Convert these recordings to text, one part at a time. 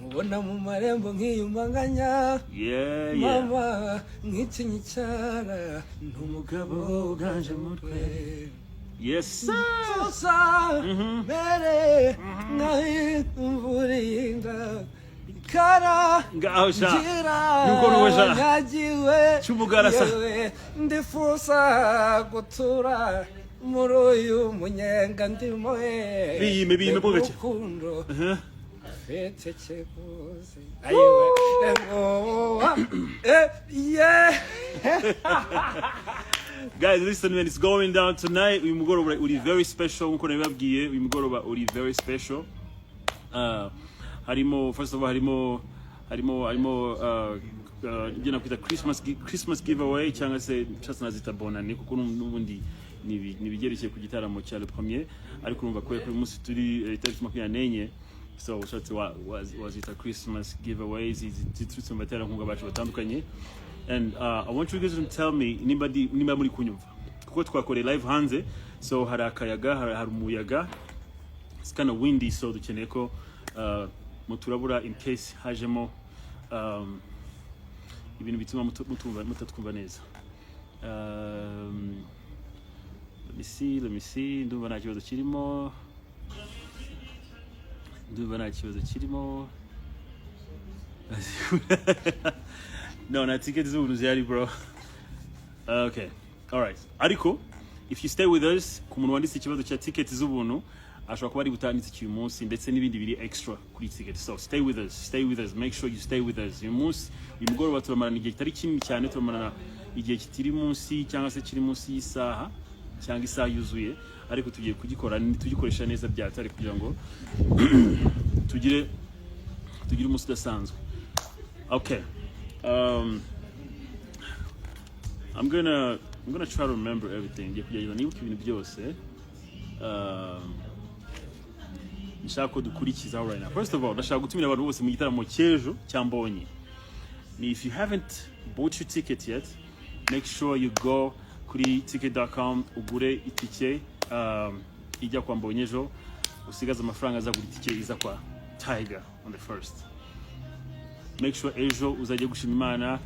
ubona mu marembo nkiyumanganya mama nk'ikinyicara n'umugabo uganje mutwe Yes sir. Mere nahimvuringa kara Gausha. Nuko nagiwe Chumugarasa. Ndifuza gutura muri uyu munyenga ndimo bime bogake. Fete chebuze. Ayiwe. Yeah. Guys, listen, man, it's going down tonight. Uyu mugoroba uri very special. Nkuko nababwiye, uyu mugoroba uri very special. Harimo, first of all, harimo igena kwita Christmas giveaway cyangwa se cyangwa nazita bonane kuko nubundi nibigerekeye ku gitaramo cya le premier ariko urumva ko uyu munsi turi tariki 24 so ushatse wazita Christmas giveaways ziturutse mu baterankunga bacu batandukanye. And I want you guys to tell me nimba muri kunyumva kuko twakore live hanze, so hari akayaga hari umuyaga, it's kind of windy, so dukeneye ko muturabura in case hajemo ibintu bituma mutatwumva neza. Let me see ndumva nta kibazo kirimo No, na ticket z'ubuntu zihari bro. Okay, alright. Ariko, if you stay with us, ku muntu wanditse ikibazo cya ticket z'ubuntu, ashobora kuba ari butanditse cy'uyu munsi ndetse n'ibindi biri extra kuri ticket. So stay with us, make sure you stay with us. Uyu munsi, uyu mugoroba turamarana igihe kitari kinini cyane, turamarana igihe kitiri munsi cyangwa se kiri munsi y'isaha cyangwa isaha yuzuye, ariko tugiye tugikoresha neza byatari kugira ngo tugire umunsi udasanzwe. Okay. I'm gonna try to remember everything. Nibuka ibintu byose. Nshaka ko dukurikiza right now. First of all, ndashaka gutumira abantu bose mu gitaramo cy'ejo cyambonye. If you haven't bought your ticket yet, make sure you go kuri ticket.com ugure itike ijya kwa mbonye ejo, usigaza amafaranga aza gura itike iza kwa Tiger on the first. Make sure ejo uzajya gushima Imana,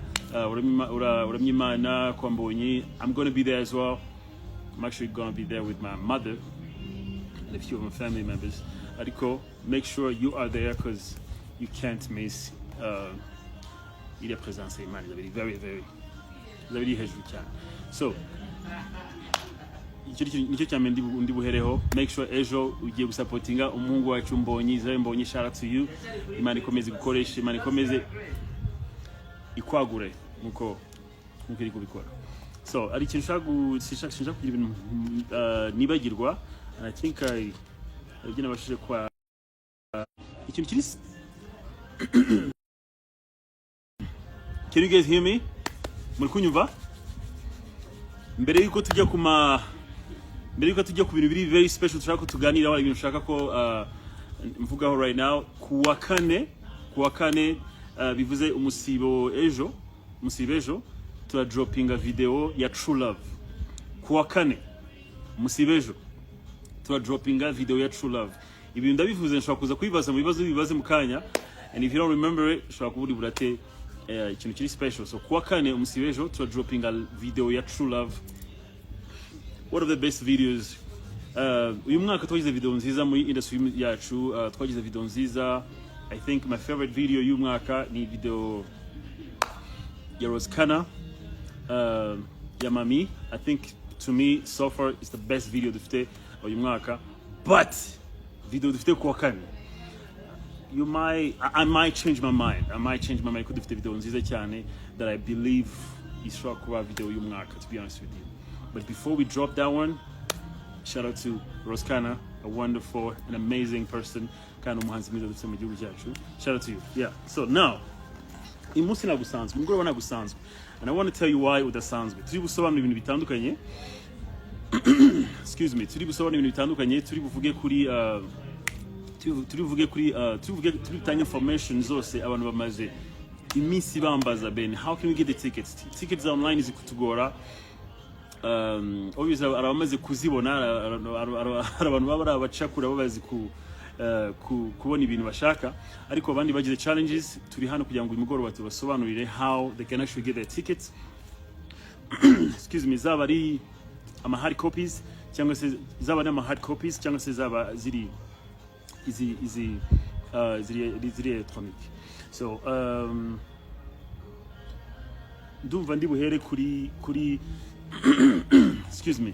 uramya Imana kwa mbonye. I'm going to be there as well. I'm actually going to be there with my mother and a few of my family members. Ariko, make sure you are there because you can't miss iriya presence y'Imana. Very hejuru cyane. So, nicyo cyane ndi buhereho. Make sure ejo ugiye gusupportinga umuhungu wacu Mbonyi, Israel Mbonyi. Shout out to you. Imana ikomeze gukoresha, Imana ikomeze ikwagure nkuko iri kubikora. So ari ikintu nshaka kugira ibintu nibagirwa, and I think ibyo nabashije kwa ikintu kiri. Can you guys hear me? Muri kunyumva? Mbere yuko tujya ku bintu biri very special turashaka tuganira ibintu ushaka ko mvugaho right now. Kuwa kane bivuze umusibo ejo tura droppinga video ya True Love. Kuwa kane umusibo ejo tura droppinga video ya True Love. Ibintu ndabivuze nshaka kuza kubibaza mu bibazo mu kanya, and if you don't remember it shaka kuburi burate ikintu kiri special. So kuwa kane umusibo ejo tura droppinga video ya True Love. One of the best videos. Uyu mwaka twagize video nziza muri industry yacu, twagize video nziza. I think my favorite video y'uyu mwaka ni video ya Roskana, ya Mami. I think to me so far it's the best video dufite uyu mwaka. But video dufite kuwa kane, I might change my mind. Ko dufite video nziza cyane that I believe ishobora kuba video y'uyu mwaka, to be honest with you. But before we drop that one, shout out to Roskana, a wonderful and amazing person. Kandi umuhanzi mwiza dufite mu gihugu cyacu. Shout out to you. Yeah. So now, imunsi nagusanzwe, mugoroba nagusanzwe. And I want to tell you why udasanzwe. Turi busobanura ibintu bitandukanye. Excuse me. Turi busobanura ibintu bitandukanye. Turi bitanga information zose abantu bamaze iminsi bambaza Ben. How can we get the tickets? Tickets online is kutugora. Obviously arabamaze kuzibona, abantu baba barabacakura babazi kubona ibintu bashaka, ariko abandi bagize challenges turi hano kugira ngo uyu mugoroba tubasobanurire how they can actually get their tickets. Excuse me, zaba ari ama hard copies cyangwa se zaba ari ama hard copies cyangwa se zaba ziri ziri electronic. So ndumva ndi buhere kuri excuse me,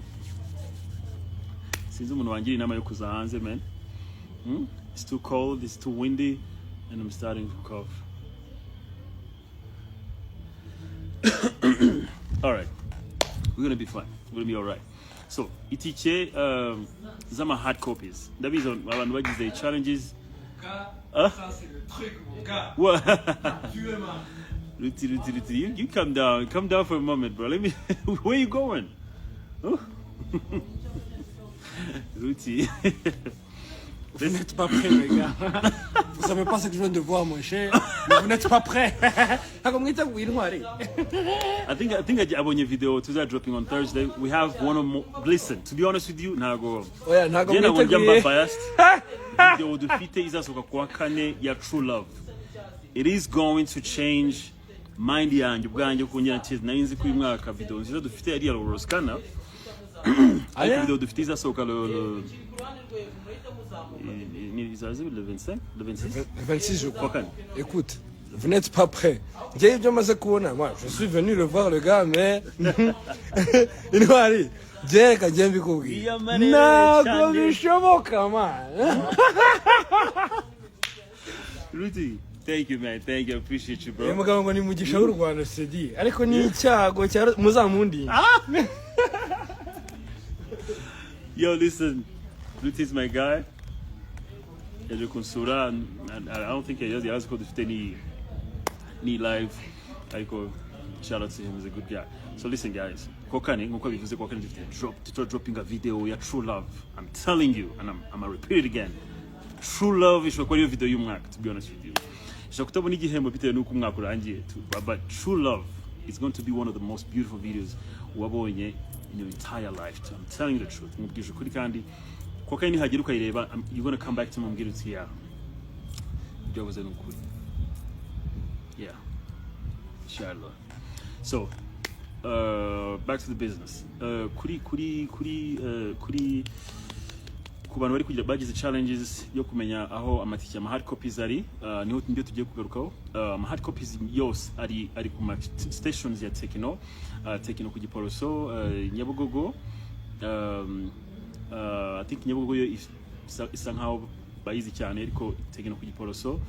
sinzi umuntu wangira inama yo kuza hanze man. It's too cold, it's too windy, and I'm starting to cough. All right, we're gonna be fine. We're gonna be all right. So itike zama hard copies. Ndabizo abantu bagize challenges. Ça c'est le truc mon gars. What? Ruti, you come down for a moment, bro. Let me. Where you going? Oh? Ruti. Vous n'êtes pas prêts, les gars. Vous savez pas ce que je viens de voir, mon cher. Mais vous n'êtes pas prêts. I think I abonye video tuza dropping on Thursday. We have one more. Listen, to be honest with you, nago. Oh yeah, nago. Jena wajamba biased. Video dufite izasoka kwa kane ya True Love. It is going to change mind yanjye ubwanjye kunyira cyiza nayinzi ku mwaka video nziza dufite ari ya Roskana. Ariko video dufite izasoka le 25, le 26? Le 26, je crois. Écoute, vous n'êtes pas prêts. Moi, je suis venu le voir, le gars, mais... Il va aller. Ruti, thank you, man. Thank you. I appreciate you, bro. Yo, listen. Ruti is my guy. Yaje kunsura and I don't think he has called any live. Ariko shout out to him, he's a good guy. So listen guys, kokane nkuko bivuze kokane dropping a video ya True Love. I'm telling you, and I'm gonna repeat it again. True Love is kwa video y'umwaka, to be honest with you. Kutabona igihembo bitewe nuko umwaka urangiye, but True Love is going to be one of the most beautiful videos wabonye in your entire life. I'm telling you the truth. Mubwije kuri kandi kokane nihagira ukayireba, you're going to come back to me and get it here. Byavuze n'ukuri. Yeah. Inshallah. So, back to the business. Kuri ku bantu bari kugira bagize challenges yo kumenya aho amatike ama hard copies ari, niho ndio tugiye kugarukaho. Ama hard copies yose ari ku stations ya Tekino ku Giporoso, Nyabugogo. I think Nyabugogo yo isa nkaho bayizi cyane, ariko Tekino ku Giporoso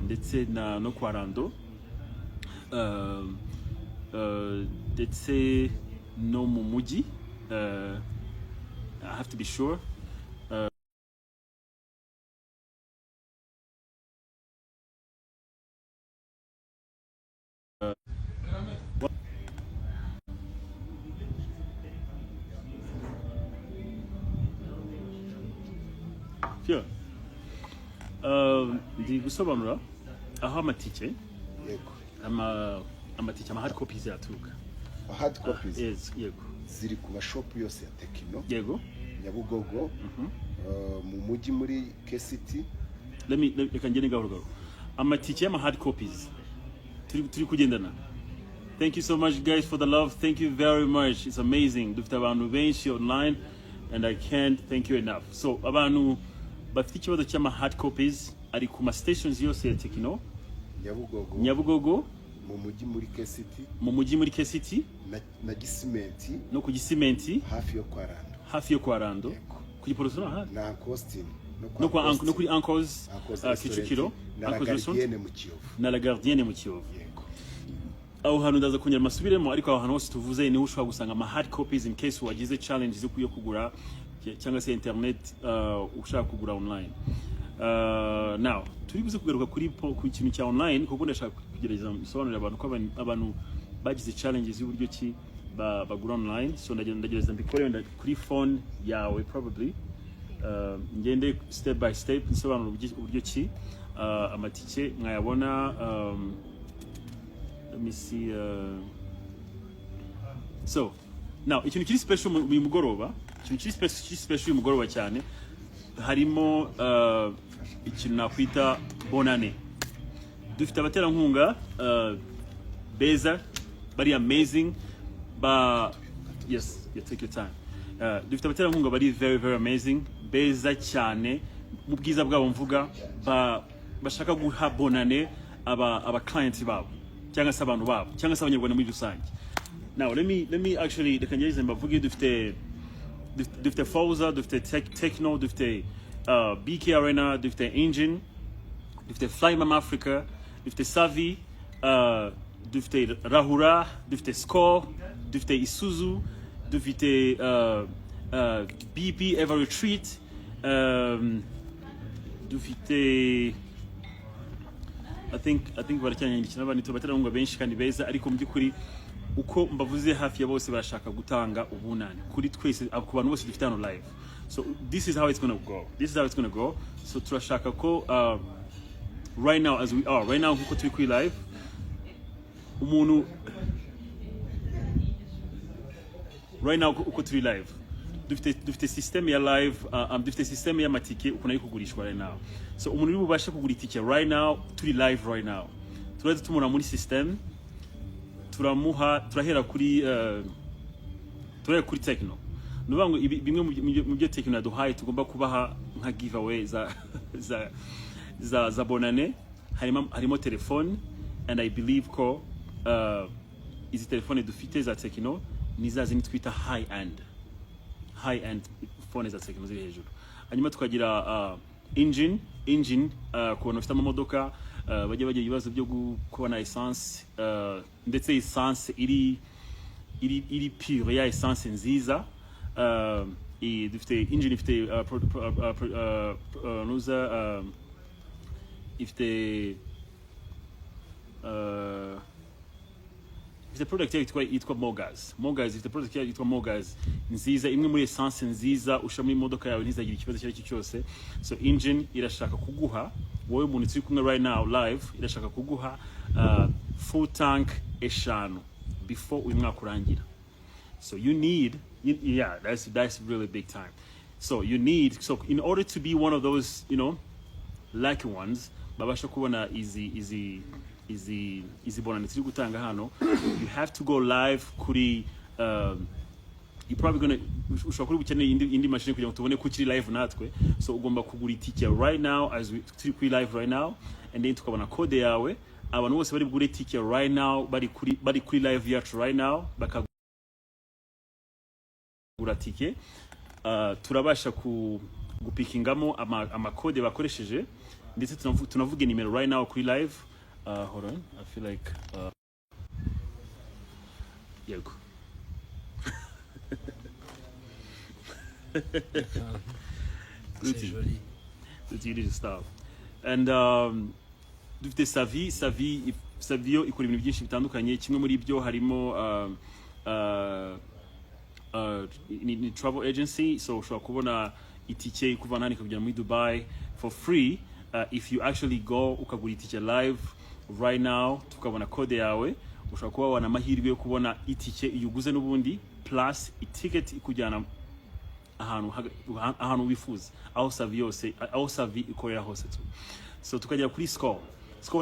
ndetse no kwa Rando. Ndetse no mu mujyi. I have to be sure. Sure. Ndi gusobanura aho amatike amatike ama hard copies yaturuka. Hard copies yego ziri ku shop yose ya Tekino, yego Nyabugogo, mu mujyi muri K-City. Reka ngene gahoro amatike ama hard copies turi kugendana. Thank you so much guys for the love. Thank you very much. It's amazing. Dufite abantu benshi online and I can't thank you enough. So abantu bafite ikibazo cy'ama hard copies ari ku ma stations yose ya Tekino, Nyabugogo, mu mujyi muri K-City, na Gisimenti, no ku Gisimenti hafi yo kwa Rando, ku Giporoso na Austin, no kuri Uncles Kicukiro, na La Gardienne mu Kiyovu. Aho hantu ndaza kunyara masubiremo, ariko aho hantu hose tuvuze niho ushobora gusanga ama hard copies in case wagize challenges yo kugura cyangwa se internet ushaka kugura online. Now turi buze kugaruka kuri kintu cya online kuko ndashaka kugerageza gusobanurira abantu ko abantu bagize challenges y'uburyo ki bagura online. So ndagerageza mbikore kuri phone yawe probably, ngende step by step nsobanura uburyo ki amatike mwayabona. Let me see. So now ikintu kiri special mu mugoroba, ikintu kiri special mu mugoroba cyane harimo ikintu nakwita bonane. Dufite abaterankunga beza bari amazing yes, take your time. Dufite abaterankunga bari very very amazing, beza cyane mu bwiza bwabo mvuga, bashaka guha bonane aba clients babo cyangwa se abantu babo cyangwa se abanyarwanda muri rusange. Now let me actually dekanyeze mbavuge dufite Fauza, dufite Techno, dufite BK Arena, dufite Engine, dufite Flymam Africa, dufite Savi, dufite Rahura, dufite Score, dufite Isuzu, dufite BP Ever Retreat, dufite I think baracyanyandikira abantu baterankunga benshi kandi beza, ariko mu by'ukuri uko mbavuze hafi ya bose barashaka gutanga ubunani kuri twese ku bantu bose dufite hano live. So this is how it's going to go. So turashaka ko right now as we are right now kuko turi kuri live, umuntu right now uko turi live dufite system ya live, dufite system ya matike ukuntu ari kugurishwa right now. So umuntu uri bubashe kugura itike right now turi live right now, turaza tumura muri system, turahera kuri Techno. Nuvuga ngo bimwe mu byo Techno yaduhaye tugomba kubaha nka giveaway za bonane, harimo telefone, and I believe ko izi telefone dufite za Techno nizazi nitwita high end phone za Techno ziri hejuru. Hanyuma tukagira engine ku bantu bafite amamodoka bajya bagira ibibazo byo kubona essence, ndetse essence iri pure ya essence nziza. Dufite engine, ifite ifite product yitwa Mogas, ifite product yitwa Mogas nziza, imwe muri essence nziza usha muri modoka yawe ntizagira ikibazo cyari cyose. So engine irashaka kuguha wowe umuntu turi kumwe right now live, irashaka kuguha full tank eshanu before uyu mwaka urangira. So you need, yeah, that's really big time. So in order to be one of those, lucky ones, babasha kubona easy bonane turi gutanga hano, you have to go live kuri you probably gonna ushobora kuri bukeneye indi machine kugira ngo tubone ko kiri live natwe. So ugomba kugura itike right now as we turi live right now, and then tukabona code yawe, abantu bose bari bugure itike right now bari kuri live yacu right now bakagura tike. Turabasha gupikingamo amakode bakoresheje, ndetse tunavuga nimero right now kuri live. Hold on, I feel like yego. C'est joli. You need to stop. And dufite Savio ikora ibintu byinshi bitandukanye. Kimwe muri byo harimo ni travel agency, so ushobora kubona itike kuvana hano kugera muri Dubai for free if you actually go ukagura itike live right now, tukabona code yawe, ushobora kuba wana amahirwe yo kubona itike iyuguze n'ubundi plus ticket ikujyana ahantu wifuza, aho Savi ikorera hose tu. So tukajya kuri Score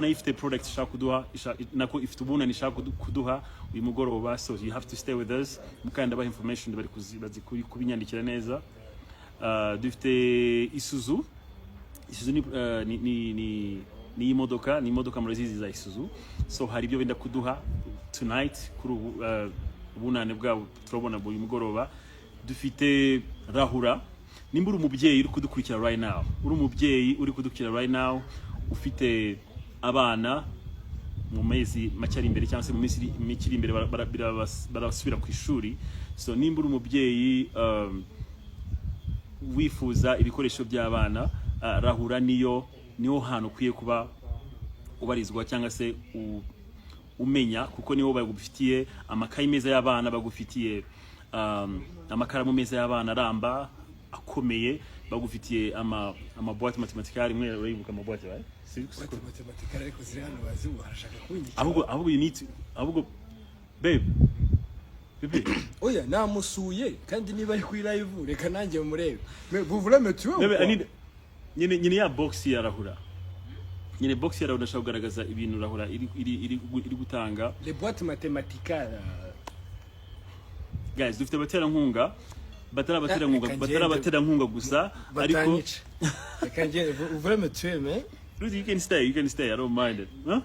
nayo ifite product ishaka kuduha, nako ifite ubunani ishaka kuduha uyu mugoroba. So you have to stay with us, mukanda ba information bari kubinyandikira neza. Dufite Isuzu ni imodoka murazizi za Isuzu. So hari ibyo benda kuduha tonight kuri ubunane bwabo turabona uyu mugoroba. Dufite Rahura, nimba uri umubyeyi uri kudukurikira right now, ufite abana mu mezi macyari imbere cyangwa se mu minsi mikiri imbere barasubira ku ishuri. So nimba uri umubyeyi wifuza ibikoresho by'abana, Rahura niyo hantu ukwiye kuba ubarizwa cyangwa se umenya, kuko nibo bagufitiye amakayi meza y'abana, bagufitiye amakaramu meza y'abana aramba akomeye, bagufitiye amaboîte mathématicale. Mwe uribuka amaboîte right? Boîte mathématicale ariko ziri hano bazibu harashaka kwindika. Ahubwo you need to, babe oya namusuye kandi niba ari kuri live reka nanjye murebe. Mais vous voulez me tuer ou quoi? nyine ya box yarahura nyine box yarahura ndashaka kugaragaza ibintu rahura iri gutanga les boîtes mathématicales guys dufite abaterankunga batarabaterankunga gusa ariko vous voulez me tuer mais you can stay I don't mind it huh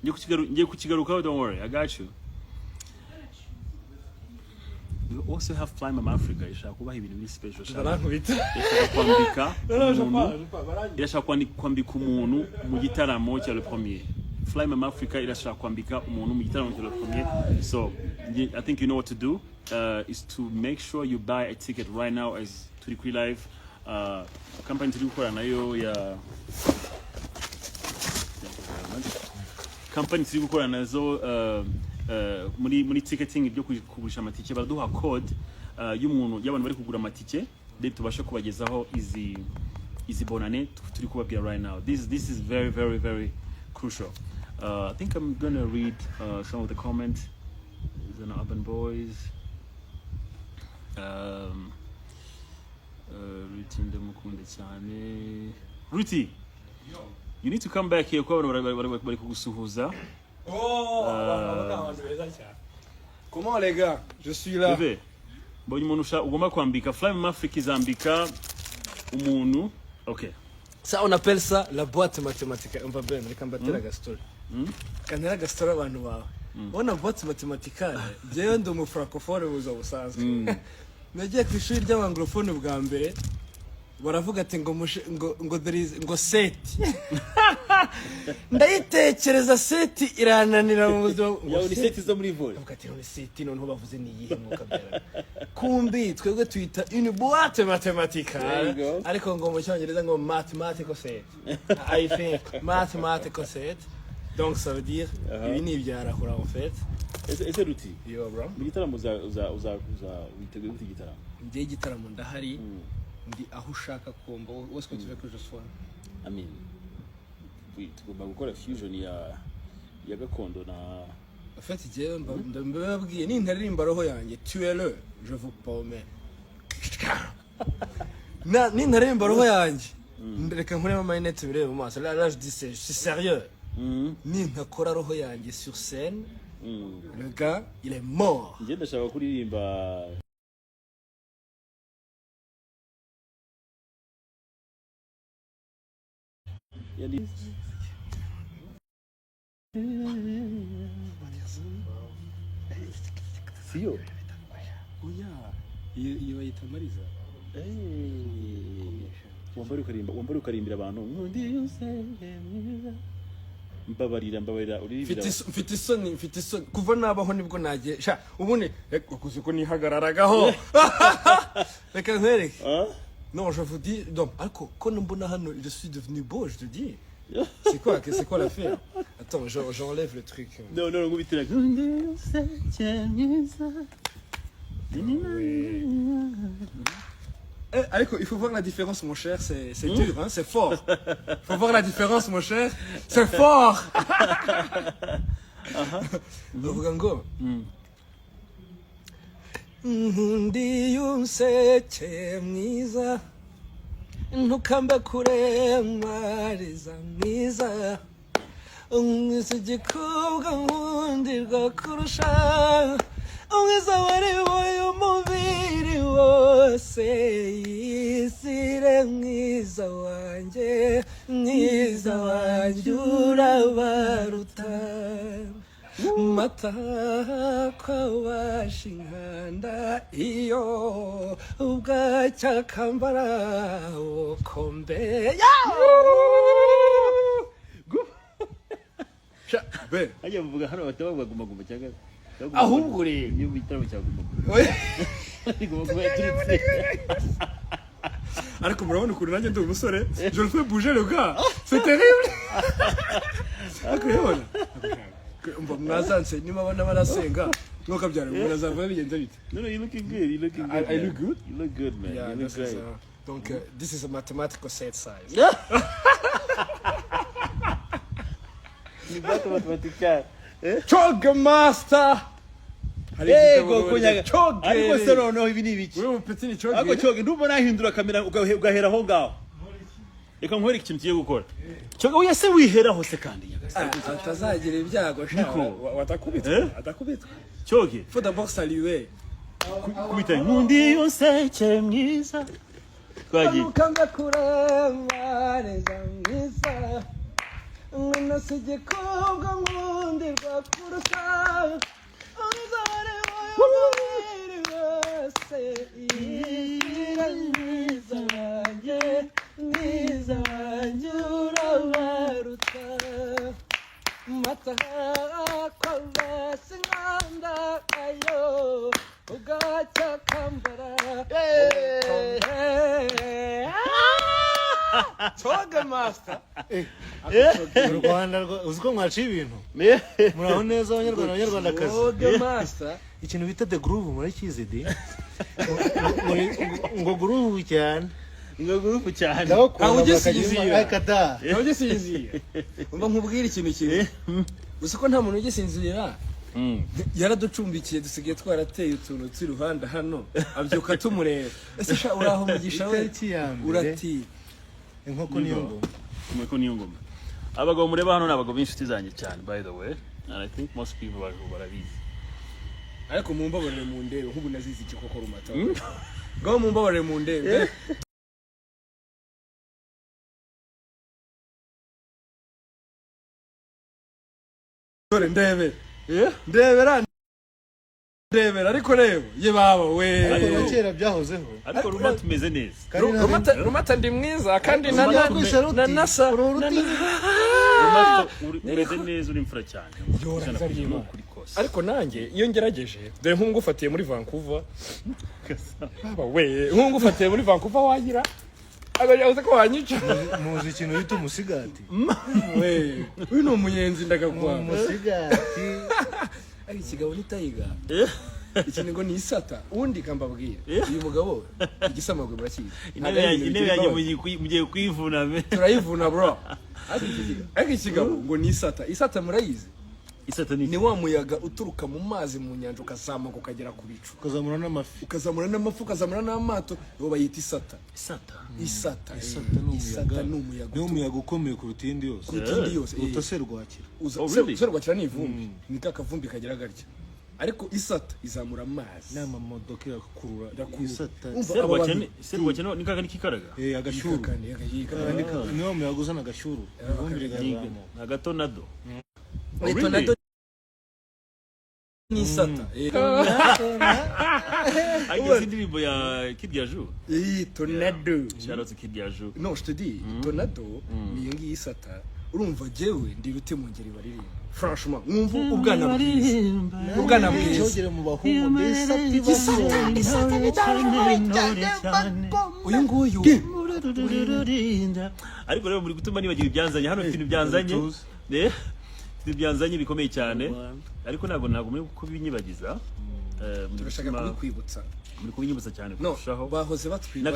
ngiye kukigarukaho don't worry I got you. We also have Fly Mama Africa ishaka kubaha ibintu biri special ishaka kwambika umuntu mu gitaramo cya le premier. Fly Mama Africa irashaka kwambika umuntu mu gitaramo cya le premier. So I think you know what to do is to make sure you buy a ticket right now as turi kuri live company turi gukora nayo ya company turi gukora nazo muri ticketing ibyo kugurisha amatike baraduha code y'abantu bari kugura amatike then tubasha kubagezaho izi bonane turi kubabwira right now. This is very very very crucial. I think I'm gonna read some of the comments. These are Urban Boys. Ruti ndamukunda cyane. Ruti, you need to come back here kwa bari kugusuhuza. Comment les gars? Je suis là. Bébé, bon umuntu ugomba kwambika Fly Mama Africa izambika umuntu. Okay. Ça on appelle ça la boîte mathématique. On va bien les combattre la story. Kanera gastora abantu bawe. Ona boîte mathématicale. Jewe ndo mu francophone buza busanzwe. Nagiye ku ishuri ry'abanglophone bwa mbere. Baravuga ati ngo there is ngo seti ndayitekereza seti irananira mu buzima yawe ni seti zo muri volley avuga ati no seti none bavuze ni yihe mwuka byara kumbi twebwe twita une boîte mathématicale ariko ngo mu cyongereza ngo mathematical set I think mathematical set donc ça veut dire ibi ni ibyarahura en fait ese Ruti yo bro mu gitaramo uza witeguye gute gitaramo ndiye gitaramo ndahari ndi aho ushaka kumva wose ko tuve kuje soir amen tugomba gukora fusion ya gakondo na en fait je mbabwiye ni ntaririmba roho yanjye tuele je vous promets ni ntaririmba roho yanjye reka nkure mama inete bireba mu maso là je dis c'est sérieux ni ntakora roho yanjye sur scène le gars il est mort nje ndashaka kuririmba yali Sio oya iyo yitamariza wambari ukarimbira abantu nkundi yose mbabarira uribira mfite isoni kuva nabaho nibwo nagiye sha ubundi ukuze ko nihagararagaho reka nkwereke non je vous dis donc alko ko mbona hano je suis devenu beau je te dis c'est quoi l'affaire attends j'enlève le truc non ngubitira Alko, il faut voir la différence mon cher, c'est dur hein, c'est fort. Il faut voir la différence mon cher, c'est fort. Uvuga ngo ndi unseke mwiza ntukambe kure mariza mwiza umwisigikobwa nkundirwa kurusha umwiza wariboye umubiri wose yisire mwiza wanjye urabaruta mata kwawashi inkanda iyo ubwacya kambara ukombe be ajya mvuga hano batabavuga guma cyangwa ahubwo rero niyo bitaramo cyaguma ariko murabona ukuntu nanjye ndi umusore je le fais bouger le gars c'est terrible akuyobona umva mwazanse niba abana barasenga nuko byara umuntu azava bigenze bite no you looking good I look good you look good man yeah, you look great donc this is a mathematical set size ni mathematical Chog master Hari igitabo kunyaga Coge. ariko se noneho ibi ni ibiki Wewe mupeti ni Coge. ariko Coge ndumva nahindura kamera ugahera aho ngaho reka nkwereke ikintu tugiye gukora Coge oya se wiheraho se kandi nyagasani Atazagira ibyago shaka. Watakubitwa. Atakubitwa. Coge Faut d'abord saluer. kubita nkundi yose cye mwiza twagiye Ukanga kurema neza mwiza. Ngwino sije kobwa nkundirwa kurusa. Unzare wayobiri wese. Mwiza wanjye urabaruta. Mataha kwa singanda ayo. Ugacha kambara. Coge master. Mu Rwanda uziko mwaciye ibintu muraho neza abanyarwandakazi Coge master. ikintu bita the groove murakizi di ngo groove cyane ngurufu cyane akada Ugisinzira. Umva nkubwira ikintu kimwe. Uzi ko nta muntu ugisinzira. Yaraducumbikiye dusigaye twarateye utuntu twiruhanda hano abyuka tumureba. Ese sha uraho mugisha we urati inkoko niyo ngo Mweko niyo ngoma abagabo mureba hano nabagabo b'inshuti zanjye cyane by the way and I think most people barabizi ariko mumbabarire mu ndebe nk'ubu nazizi ikikoko rumata. Ngo mumbabarire mu ndebe. Dore ndebe. Ndebera ariko reba ye baba we. ariko kera byahozeho ariko ruma tumeze neza Rumata ndi mwiza kandi Rumata nasa ruma umeze neza uri imfura cyane kuri kose ariko nanjye iyo ngerageje dore nk'ungufatiye muri Vancouver. Baba we nk'ungufatiye muri Vancouver wagira agaje ko wanyica. muzi ikintu bita umusigati We uyu ni umuyenzi ndagakwa. umusigati Ari kigabo ni Tiger. Ikindi ngo ni isata undi kambabwira uyu mugabo igisamagwe murakizi. intebe yanjye mugiye kwivuna me Turayivuna bro. Ariko ikigabo ngo ni isata murayizi. isata Ni wa muyaga uturuka mu mazi mu nyanja ukazamuka ukagera ku bicu. ukazamura n'amafi Ukazamura n'amafu ukazamura n'amato bo bayita isata. Isata ni umuyaga. niwo muyaga ukomeye kuruta iyindi yose Kutindi yose. uruta serwakira Serwakira ni ivumbi. Ni kakavumbi kagera garya. Ariko isata izamura amazi. nama modoka yakurura isata serwakene ni kaka nikikaraga agashuru Yikakane. niwo muyaga uzana agashuru ivumbi rigazamuka agatonado Tornado ni isata. ariko indirimbo ya Kid Joe Tornado. shout out to Kid Joe Non, je te dis, tornado ni ngi isata. Urumva jewe ndi rute mu ngeri baririmba. Franchement, mwumva ubwana bwiza. cyogere mu bahungu mbesati Uyu nguyu ariko rero muri gutuma nibagira ibyanzanye hano ibintu byanzanye ibyanzanye bikomeye cyane ariko ntabwo muri kubinyibagiza turashaka kubikwibutsa. muri kubinyibutsa cyane No, kurushaho bahoze batwiba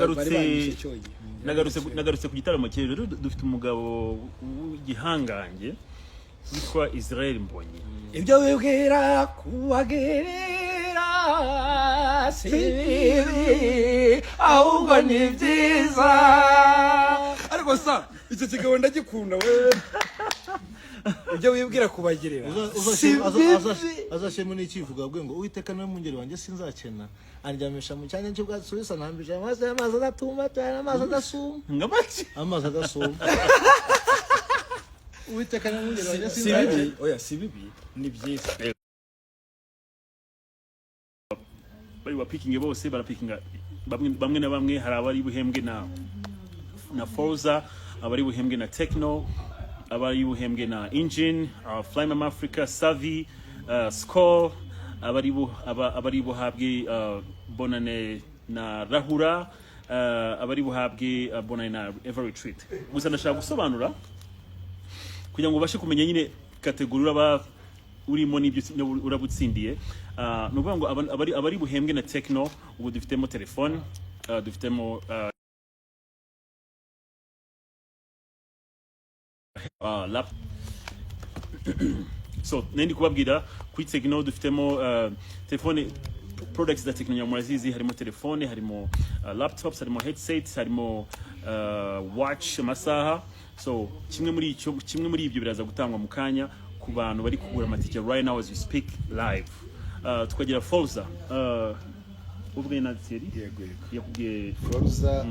nagarutse ku gitaramo cy'ejo dufite umugabo w'igihangange witwa Israel Mbonyi ibyo wibwira kubagerera si bibi ahubwo ni byiza. Ariko sa icyo kigabo ndagikunda we. Ibyo wibwira kubagerera azashemo n'ikivuga bwe ngo Uwiteka niwe mungeri wanjye sinzakena andyamisha mu cyanya cy'ubwatsi bubisi anambije amazi adatumba amazi adasuma ngamaki amazi adasuma Uwiteka niwe mungeri wanjye si sinzakena bibi. Oya si bibi ni byiza. bari bapikinge bose barapikinga bamwe na bamwe hari abari buhembwe na Forza abari buhembwe na Techno abari buhembwe na Engine Flymam Africa Savvy Score abari buhabwe Bonane na Rahura abari buhabwe Bonane na Ever Retreat. Gusa ndashaka gusobanura kugira ngo ubashe kumenya nyine kategori urimo n'ibyo urabutsindiye. No kuvuga ngo abari buhembwe na Techno ubu dufitemo telefone dufitemo So nendi kubabwira kuri Tecno dufitemo telefone products za Tecno murazizi, harimo telefone, harimo laptops, harimo headsets, harimo watch, amasaha. So kimwe muri ibyo biraza gutangwa mu kanya ku bantu bari kugura amatike right now as we speak live. Tukagira Forza ubwe na Thierry yego yakubwiye Forza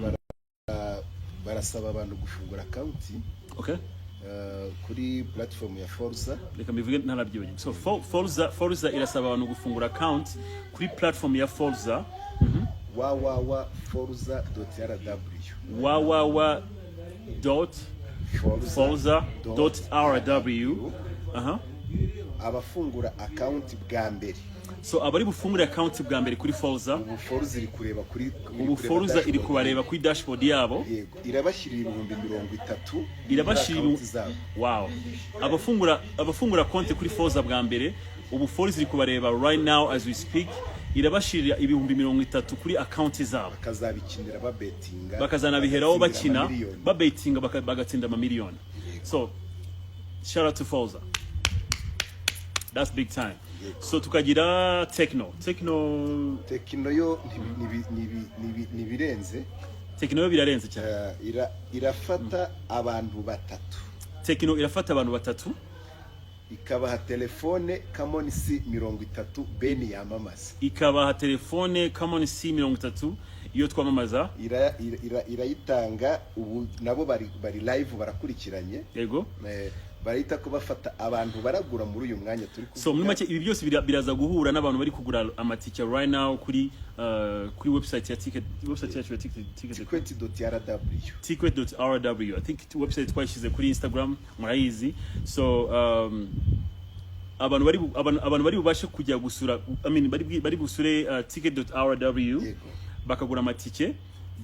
barasaba abantu gufungura account okay kuri platform ya Forza. Reka mbivuge ntarabyibagiwe. So Forza irasaba abantu gufungura account kuri platform ya Forza www.forza.rw. Abafungura account bwa mbere. So abari bufungura account bwa mbere kuri Forza, Forza iri kureba kuri Forza iri kubareba kuri dashboard yabo. Yego, irabashirira 30,000. Irabashirira wow. Abafungura konti kuri Forza bwa mbere, Forza iri kubareba right now as we speak. Irabashirira 30,000 kuri account zabo. Bakazabikinira babetinga. Bakazanabiheraho bakina babetinga bagatsinda amamiliyoni. So shout out to Forza. That's big time. So tukagira Tecno yo nibirenze. Tecno yo birarenze cyane. Irafata abantu batatu. Tecno irafata abantu batatu. Ikabaha telefone Camon C30 Beni yamamaza. Ikabaha telefone Camon C30 iyo twamamaza. Irayitanga ubu nabo bari live barakurikiranye. Yego. Barita ko bafata abantu baragura muri uyu mwanya turi kuvuga. So muri make ibi byose biraza guhura n'abantu bari kugura amatike right now kuri website ya ticket.rw. I think website twashize kuri Instagram murayizi. So abantu bari bubashe kujya gusura bari busure ticket.rw bakagura amatike.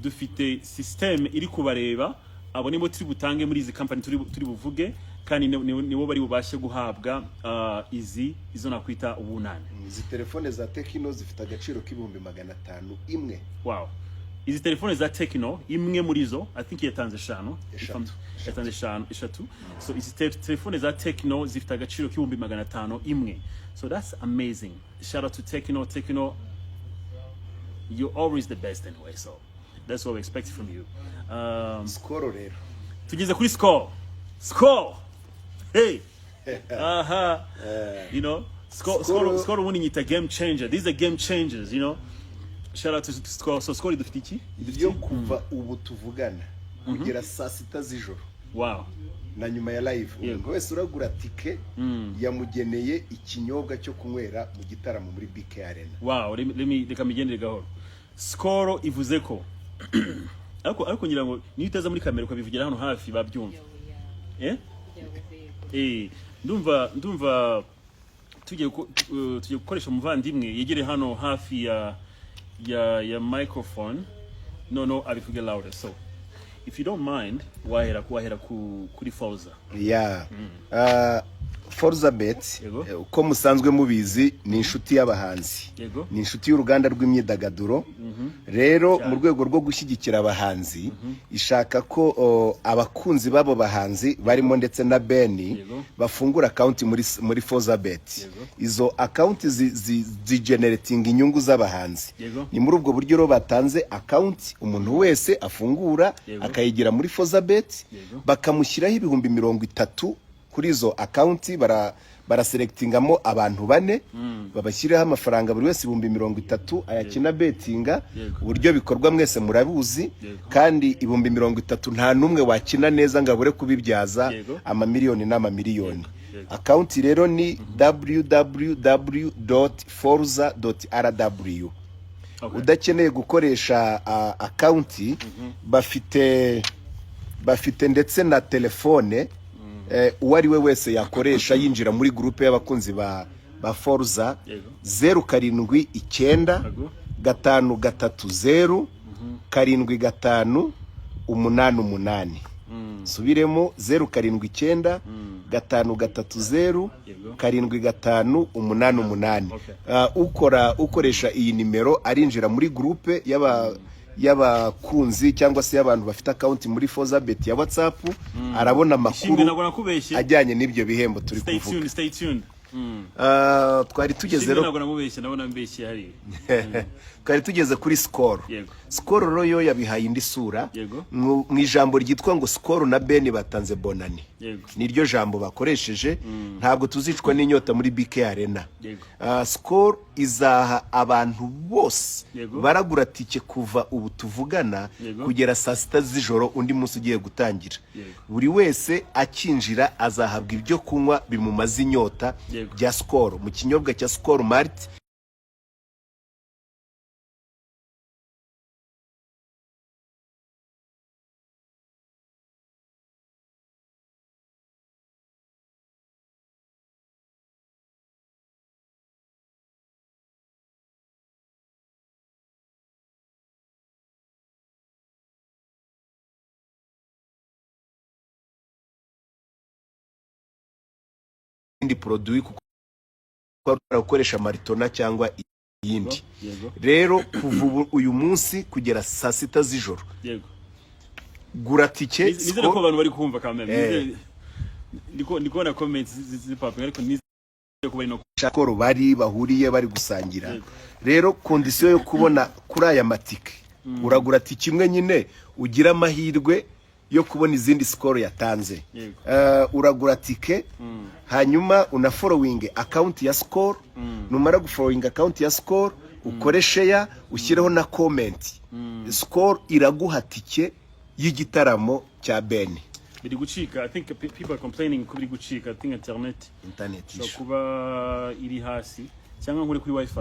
Dufite system iri kubareba abo nibo turi butange muri izi company turi buvuge kandi nibo bari bubashe guhabwa izo nakwita ubunane. Izi telefone za Tecno zifite agaciro k'500 imwe. Wow. Izi telefone za Tecno imwe muri zo I think yatanze 5 eshatu. So izi telefone za Tecno zifite agaciro k'500 imwe. So that's amazing. Shout out to Tecno. You're always the best anyway, so that's what we expect from you. Score rero. Tugeze kuri score. Hey. You know, score winning it a game changer. These are game changers, you know. Shout out to Score. So Score dufite iki? Yo kuva ubu tuvugana kugera saa 6 z'ijoro. Wow. Na nyuma ya live ngo wese uragura tike yamugeneye ikinyobwa cyo kunywera mu gitaramo muri BK Arena. Wow, reka migendere gahoro. Score ivuze ko ariko ngira ngo niyo utaza muri kamera ukabivugira hano hafi babyumva. Ndumva tugiye gukoresha umuvandimwe yegere hano hafi ya microphone. No abivuge louder. So if you don't mind wahera kuri Forza. Yeah. Forza Bet uko musanzwe mubizi ni inshuti y'abahanzi. Ni inshuti y'uruganda rw'imyidagaduro. Rero mu rwego rwo gushyigikira abahanzi ishaka ko abakunzi babo bahanzi barimo ndetse na Beni bafungura account muri Forza Bet. Izo account generating inyungu z'abahanzi. Ni muri ubwo buryo ro batanze account umuntu wese afungura akayigira muri Forza Bet bakamushyiraho 30,000 kuri izo account baraselectingamo abantu 4 babashyiraho amafaranga buri wese 30,000 ayakina bettinga. Uburyo bikorwa mwese murabuzi kandi 30,000 nta numwe wakina neza ngabure kubibyaza amamiliyoni n'amamiliyoni. Account rero ni www.forza.rw. Udakeneye gukoresha account bafite ndetse na telefone uwari we wese yakoresha yinjira muri groupe y'abakunzi ba Forza 079 530 75888. Subiremo 079 530 75888. Ukoresha iyi nimero arinjira muri groupe y'abakunzi cyangwa se y'abantu bafite account muri Forza Bet ya WhatsApp arabona makuru ajyanye n'ibyo bihembo turi kuvuga. Stay tuned. twari tugeze rero ntabwo namubeshye nabona mbeshye hari twari tugeze kuri Skol. Skol royo yabihaye indi sura mu ijambo ryitwa ngo Skol na Ben batanze bonani. Niryo jambo bakoresheje, ntabwo tuzicwa n'inyota muri BK Arena. Skol izaha abantu bose baragura tike kuva ubu tuvugana kugera saa 6 z'ijoro undi munsi ugiye gutangira. Buri wese akinjira azahabwa ibyo kunywa bimumaze inyota bya Skol mu kinyobwa cya Skol Malt. Indi produit kuko ukoresha maritona cyangwa iyindi. Rero kuva uyu munsi kugera saa 6 z'ijoro gura tike. Nizere ko abantu bari kumva kameme. Ndiko na comments zipapwe ariko nizere ko bari no Skol bari bahuriye bari gusangira. Rero condition yo kubona kuri aya matike uragura tike imwe nyine ugira amahirwe yo kubona izindi Skol yatanze. Uragura tike hanyuma una following account ya Skol. Numara gufollowing account ya Skol ukore share ushyireho na comment. Skol iraguha tike y'igitaramo cya Ben. Biri gucika. I think people are complaining ko biri gucika. I think internet so kuba iri hasi cyangwa nkuri kuri wifi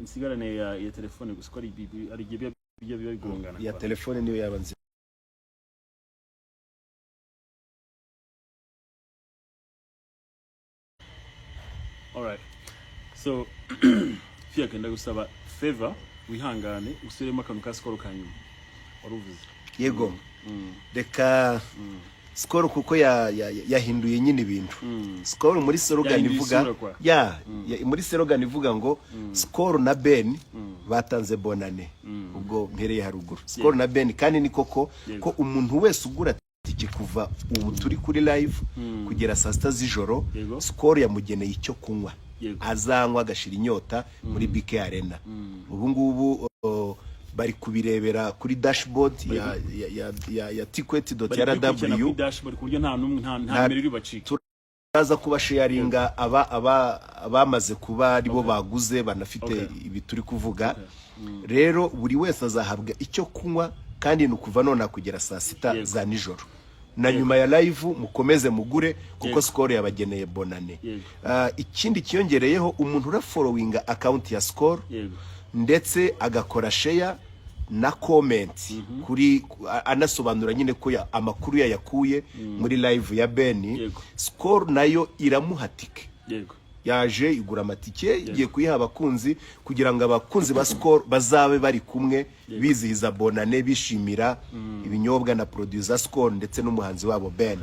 insigarane ya telefone gusa ari gibe bigongana ya telefone niyo yabanze. Alright. So Fiya kenda gusaba favor wihangane usiremo akantu ka Skol kanyuma waruvuze. Yego. Reka Skol kuko yahinduye nyine ibintu. Skol muri slogan ivuga muri slogan ivuga ngo Skol na Ben batanze bonane. Ubwo mpereye haruguru. Skol na Ben kandi ni koko ko umuntu wese ugura tike kuva ubu turi kuri live kugera saa 6 z'ijoro Skol yamugeneye icyo kunywa. Azanywa agashira inyota muri BK Arena. Ubu ngubu bari kubirebera kuri dashboard ya ticket.rw. Dashboard kuryo nta miriro bacika. Turaza kuba sharinga abamaze kuba aribo baguze banafite ibi turi kuvuga. Rero buri wese azahabwa icyo kunywa kandi nukuva none kugera saa 6 za nijoro. Na nyuma ya live mukomeze mugure kuko Skol yabageneye bonane. Ikindi kiyongereyeho umuntu ura following account ya Skol ndetse agakora share na comment kuri anasobanura nyine ko amakuru yakuye muri live ya Ben. Skol nayo iramuhatike. Yaje igura amatike igiye kuyiha abakunzi kugira ngo abakunzi ba Skol bazabe bari kumwe bizihiza bonane bishimira ibinyobwa na producer Skol ndetse n'umuhanzi wabo Ben.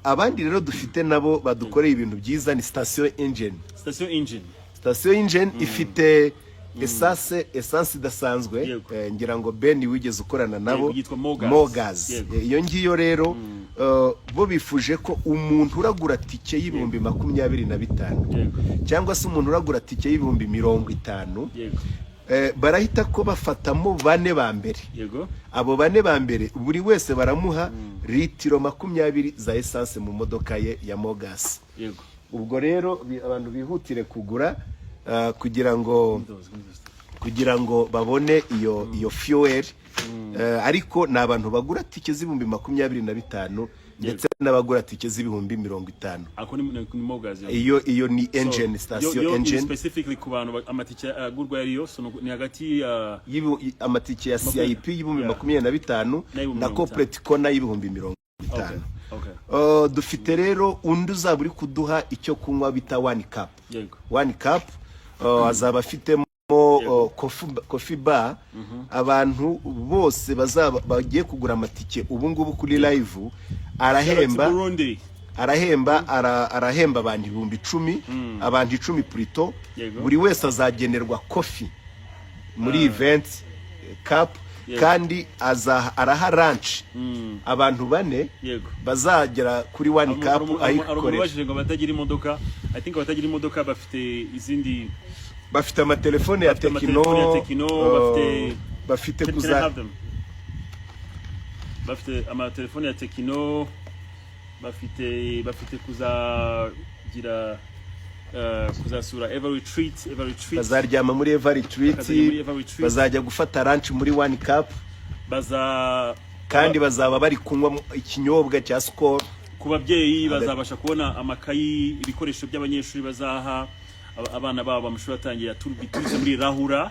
Abandi rero dufite nabo badukoreye ibintu byiza ni Station Engine ifite essence idasanzwe. Ngira ngo Ben wigeze ukorana nabo Mogaz. Iyo ngiyo rero bo bifuje ko umuntu uragura tike y'ibihumbi 25 cyangwa se umuntu uragura tike y'ibihumbi 50 barahita ko bafatamo bane ba mbere. Abo bane ba mbere buri wese baramuha litiro 20 za essence mu modoka ye ya Mogaz. Ubwo rero abantu bihutire kugura kugira ngo babone iyo fuel. Ariko nabantu bagura tike z'ibihumbi 25 ndetse n'abagura tike z'ibihumbi 50. Ako ni Mogaz. Iyo ni engine Station Engine. Specifically ku bantu amatike agurwa yariyo ni hagati amatike ya CIP y'ibihumbi 25 na corporate kona y'ibihumbi 50. Dufite rero undi uzaburi kuduha icyo kunywa bita one cup. Azaba afitemo coffee bar. Abantu bose bagiye kugura amatike ubu ngubu kuri live arahemba abantu 10,000 abantu 10 plutôt. Buri wese azagenerwa coffee muri event cup kandi araha ranch abantu 4 bazagera kuri One Cup ayikorera ngo batagira imodoka. I think batagira imodoka bafite izindi, bafite amatelefone ya Tekino, bafite amatelefone ya Tekino, bafite kuzagira kuzasura Every Retreat, bazaryama muri Every Retreat, bazajya gufata lunch muri One Cup, kandi bazaba bari kunywa ikinyobwa cya Skol. Ku babyeyi bazabasha kubona amakayi, ibikoresho by'abanyeshuri bazaha abana babo amashuri atangiye turubituze muri Rahura,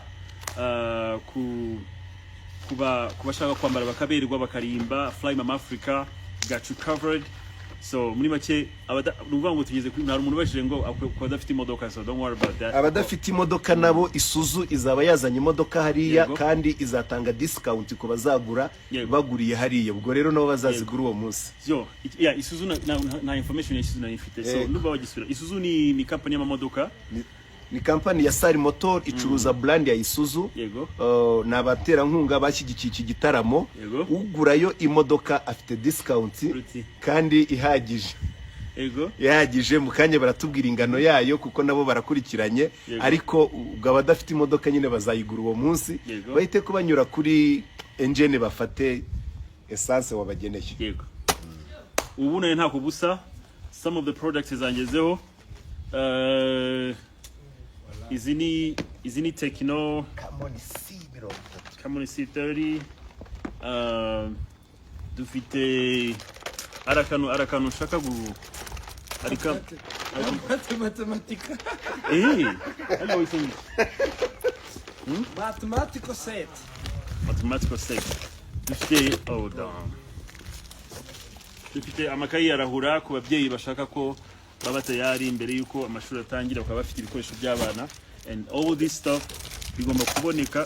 kubashaka kwambara bakaberwa bakarimba Fly Mama Africa got you covered. So muri make nuvuga ngo tugeze kuri umuntu bashije ngo abadafite imodoka, so don't worry about that. Abadafite imodoka nabo Isuzu izaba yazanye imodoka hariya kandi izatanga discount ku bazagura baguriye hariya, ubwo rero nabo bazazigura uwo munsi. Isuzu na information ya Isuzu na ifite, so nuba bagisura Isuzu ni company y'amamodoka, ni company ya Sari Motor icuruza brand ya Isuzu. Nabatera nkunga bashyigikiye iki gitaramo, ugurayo imodoka afite discount kandi ihagije mu kanya baratubwira ingano yayo kuko nabo barakurikiranye, ariko ubwo abadafite imodoka nyine bazayigura uwo munsi, bahite kubanyura kuri engine bafate essence wabageneye. Ubu naye nta kubusa, some of the products zangezeho, izini Tekino Camon C30, dufite arakanu shaka matematika hello wifuni mathematical set dufite amakayi yarahura ku babyeyi bashaka ko baba tayari imbere yuko amashuri atangira, bakaba bafite ibikoresho by'abana, and all this stuff bigomba kuboneka.